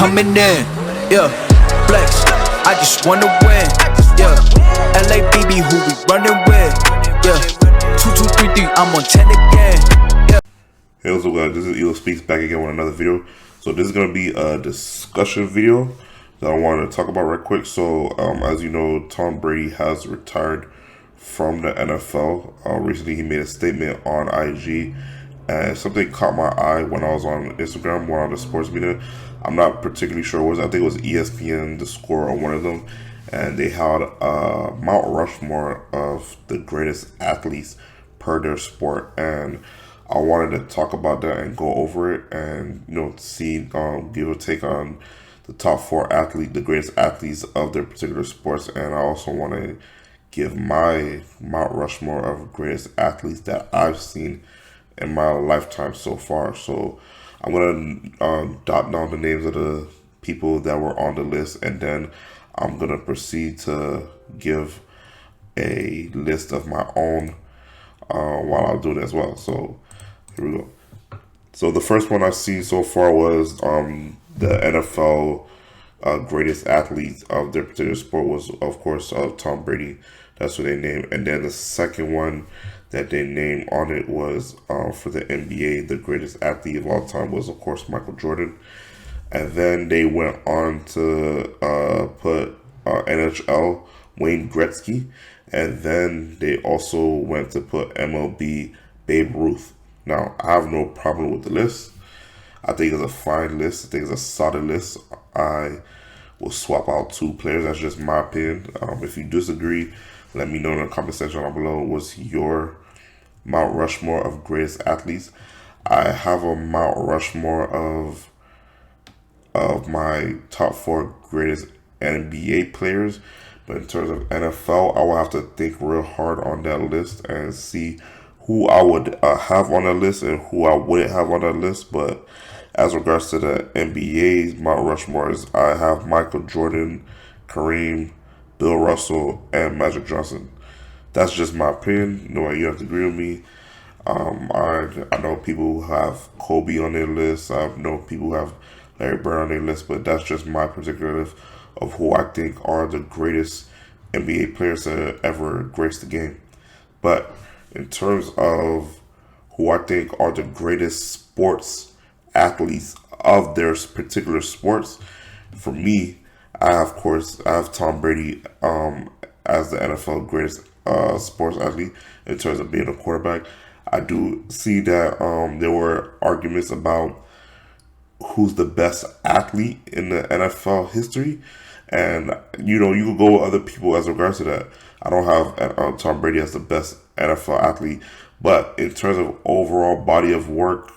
coming in, yeah, flex, I just wanna win, yeah, LABB who we running with, yeah, 2233, I'm on 10 again, yeah. Hey, what's up guys, this is elospeaks back again with another video. So this is going to be a discussion video that I wanted to talk about right quick. So as you know, Tom Brady has retired from the NFL. Recently he made a statement on IG, and something caught my eye when I was on Instagram, one of the sports media. I'm not particularly sure what it was. I think it was ESPN, The Score, or one of them. And they had Mount Rushmore of the greatest athletes per their sport. And I wanted to talk about that and go over it and, see, give a take on the top four athletes, the greatest athletes of their particular sports. And I also want to give my Mount Rushmore of greatest athletes that I've seen in my lifetime so far. So I'm going to dot down the names of the people that were on the list, and then I'm going to proceed to give a list of my own while I'll do it as well. So here we go. So the first one I've seen so far was the NFL greatest athletes of their particular sport was, of course, Tom Brady. That's what they named. And then the second one that they named on it was for the NBA, the greatest athlete of all time was, of course, Michael Jordan. And then they went on to put NHL, Wayne Gretzky. And then they also went to put MLB, Babe Ruth. Now, I have no problem with the list. I think it's a fine list. I think it's a solid list. I will swap out two players. That's just my opinion. If you disagree, let me know in the comment section down below. What's your Mount Rushmore of greatest athletes? I have a Mount Rushmore of my top four greatest NBA players. But in terms of NFL, I will have to think real hard on that list and see who I would have on that list and who I wouldn't have on that list. But as regards to the NBA, Mount Rushmore is I have Michael Jordan, Kareem, Bill Russell, and Magic Johnson. That's just my opinion. You have to agree with me. I know people who have Kobe on their list. I know people who have Larry Bird on their list, but that's just my particular list of who I think are the greatest NBA players that ever graced the game. But in terms of who I think are the greatest sports athletes of their particular sports, for me, I have Tom Brady as the NFL greatest sports athlete in terms of being a quarterback. I do see that there were arguments about who's the best athlete in the NFL history. And, you could go with other people as regards to that. I don't have Tom Brady as the best NFL athlete. But in terms of overall body of work,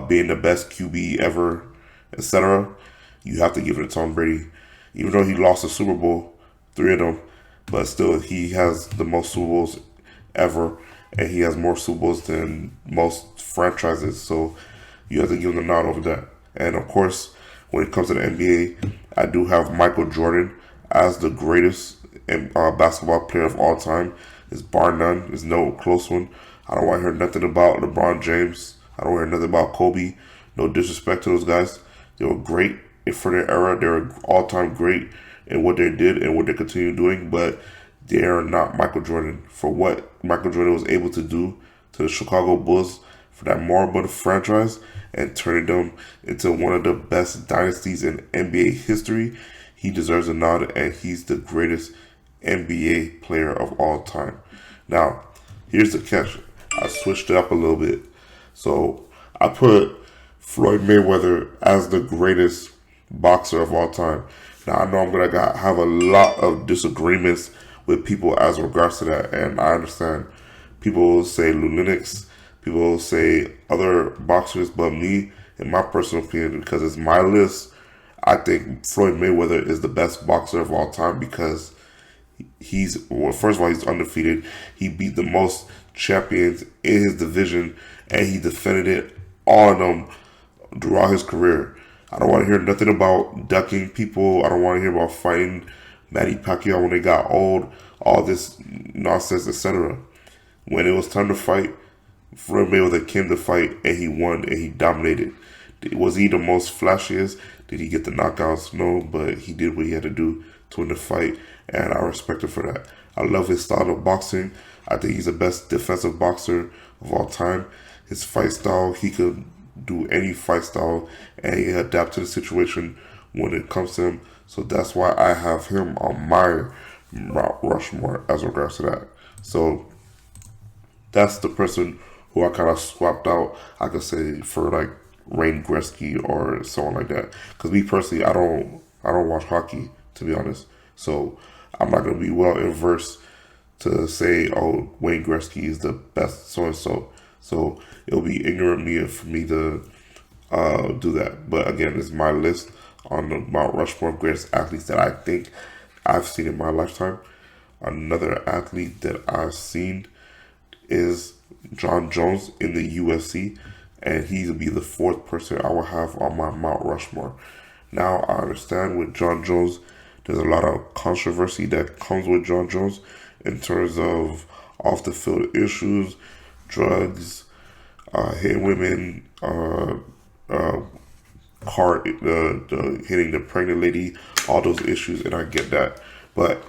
being the best QB ever, etc., you have to give it to Tom Brady. Even though he lost the Super Bowl, 3 of them, but still he has the most Super Bowls ever. And he has more Super Bowls than most franchises. So you have to give him the nod over that. And of course, when it comes to the NBA, I do have Michael Jordan as the greatest basketball player of all time. It's bar none. There's no close one. I don't want to hear nothing about LeBron James. I don't want to hear nothing about Kobe. No disrespect to those guys. They were great for their era. They were all-time great in what they did and what they continue doing. But they are not Michael Jordan. For what Michael Jordan was able to do to the Chicago Bulls, for that moribund franchise, and turning them into one of the best dynasties in NBA history, he deserves a nod, and he's the greatest NBA player of all time. Now, here's the catch. I switched it up a little bit. So I put Floyd Mayweather as the greatest boxer of all time. Now, I know I'm going to have a lot of disagreements with people as regards to that, and I understand. People will say lunatics. People will say other boxers, but me, in my personal opinion, because it's my list, I think Floyd Mayweather is the best boxer of all time because first of all, he's undefeated. He beat the most champions in his division, and he defended it, all of them, throughout his career. I don't want to hear nothing about ducking people. I don't want to hear about fighting Manny Pacquiao when they got old, all this nonsense, etc. When it was time to fight, Floyd Mayweather came to fight, and he won, and he dominated. Was he the most flashiest? Did he get the knockouts? No, but he did what he had to do to win the fight, and I respect him for that. I love his style of boxing. I think he's the best defensive boxer of all time. His fight style, he could do any fight style, and he adapt to the situation when it comes to him. So that's why I have him on my Mount Rushmore as regards to that. So that's the person who I kind of swapped out, I could say, for like Wayne Gretzky or someone like that. Because me personally, I don't watch hockey, to be honest. So I'm not gonna be well versed to say, oh, Wayne Gretzky is the best so and so. So it'll be ignorant for me to do that. But again, it's my list on the Mount Rushmore of greatest athletes that I think I've seen in my lifetime. Another athlete that I've seen is Jon Jones in the UFC, and he'll be the fourth person I will have on my Mount Rushmore. Now, I understand with Jon Jones, there's a lot of controversy that comes with Jon Jones in terms of off the field issues, drugs, hitting women, hitting the pregnant lady, all those issues, and I get that. But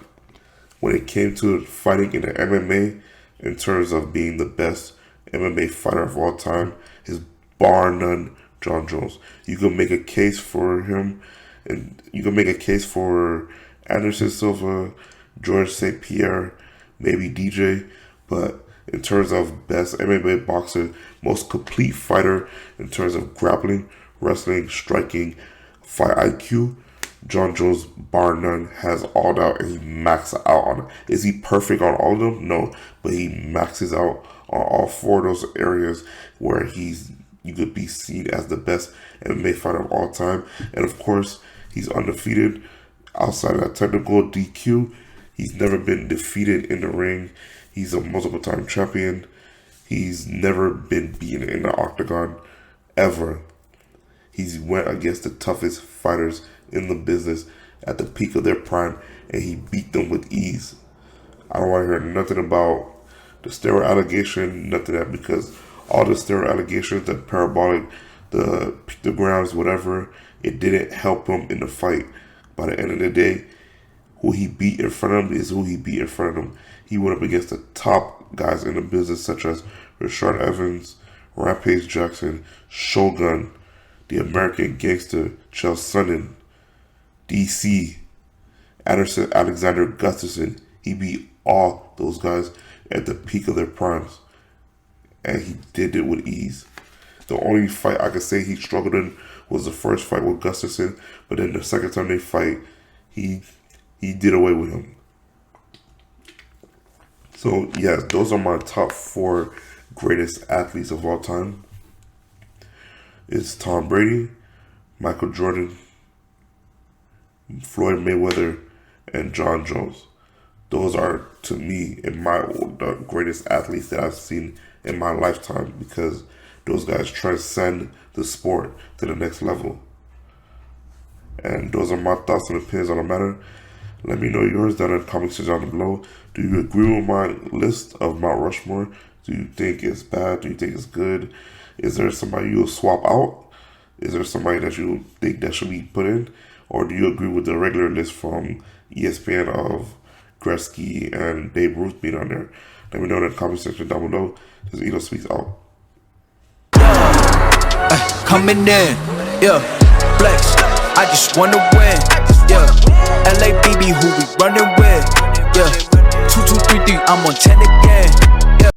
when it came to fighting in the MMA, in terms of being the best MMA fighter of all time, is bar none Jon Jones. You can make a case for him, and you can make a case for Anderson Silva, George St. Pierre, maybe DJ, but in terms of best MMA boxer, most complete fighter in terms of grappling, wrestling, striking, fight IQ, Jon Jones, bar none, has all that, and he maxes out on it. Is he perfect on all of them? No, but he maxes out on all four of those areas where you could be seen as the best MMA fighter of all time. And of course, he's undefeated outside of that technical DQ. He's never been defeated in the ring. He's a multiple time champion. He's never been beaten in the octagon, ever. He's went against the toughest fighters in the business at the peak of their prime, and he beat them with ease. I don't want to hear nothing about the steroid allegation, nothing of that, because all the steroid allegations, the parabolic, the pictograms, whatever, it didn't help him in the fight. By the end of the day, who he beat in front of him is who he beat in front of him. He went up against the top guys in the business, such as Rashard Evans, Rampage Jackson, Shogun, the American Gangster, Chael Sonnen, DC, Anderson Alexander Gustafsson. He beat all those guys at the peak of their primes, and he did it with ease. The only fight I could say he struggled in was the first fight with Gustafsson, but then the second time they fight, he did away with him. So yes, those are my top 4 greatest athletes of all time. It's Tom Brady, Michael Jordan, Floyd Mayweather, and Jon Jones. Those are, to me, the greatest athletes that I've seen in my lifetime, because those guys transcend the sport to the next level. And those are my thoughts and opinions on the matter. Let me know yours down in the comment section down below. Do you agree with my list of Mount Rushmore? Do you think it's bad? Do you think it's good? Is there somebody you'll swap out? Is there somebody that you think that should be put in? Or do you agree with the regular list from ESPN of Gretzky and Babe Ruth being on there? Let me know in the comment section down below. This is elospeaks out. Coming in, yeah, flex. I just wanna win, yeah. LABB, who we running with, yeah. 2, 2, 3, 3, I'm on 10 again.